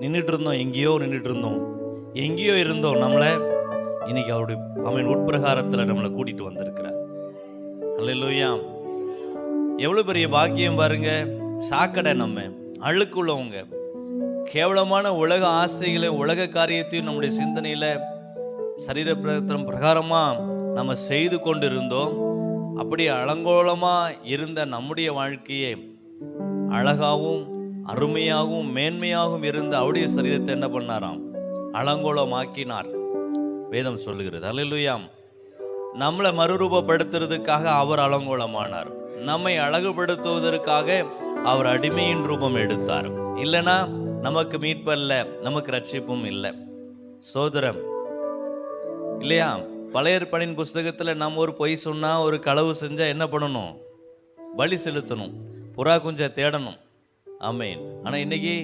நின்றுட்டு இருந்தோம், எங்கேயோ இருந்தோம். நம்மளை இன்னைக்கு அவருடைய உட்பிரகாரத்தில் நம்மளை கூட்டிட்டு வந்திருக்கிறார். அல்லேலூயா. எவ்வளவு பெரிய பாக்கியம் பாருங்க. சாக்கடை, நம்ம அழுக்குள்ளவங்க, கேவலமான உலக ஆசைகளை, உலக காரியத்தையும் நம்முடைய சிந்தனையில சரீர பிரகாரமா நம்ம செய்து கொண்டு இருந்தோம். அப்படி அலங்கோலமா இருந்த நம்முடைய வாழ்க்கையை அழகாகவும் அருமையாகவும் மேன்மையாகவும் இருந்த அவருடைய சரீரத்தை என்ன பண்ணாராம்? அலங்கோலமாக்கினார். வேதம் சொல்லுகிறது. அல்லேலூயா. நம்மளை மறுரூபப்படுத்துறதுக்காக அவர் அலங்கோலமானார். நம்மை அழகுபடுத்துவதற்காக அவர் அடிமையின் ரூபம் எடுத்தார். இல்லைன்னா நமக்கு மீட்பல்ல, நமக்கு ரட்சிப்பும் இல்லை. சோதரம் இல்லையா? பழைய ஏற்பாட்டின் புஸ்தகத்தில் நம்ம ஒரு பொய் சொன்னா, ஒரு களவு செஞ்சா என்ன பண்ணணும்? பலி செலுத்தணும், புறா குஞ்ச தேடணும். ஆமென். ஆனால் இன்னைக்கு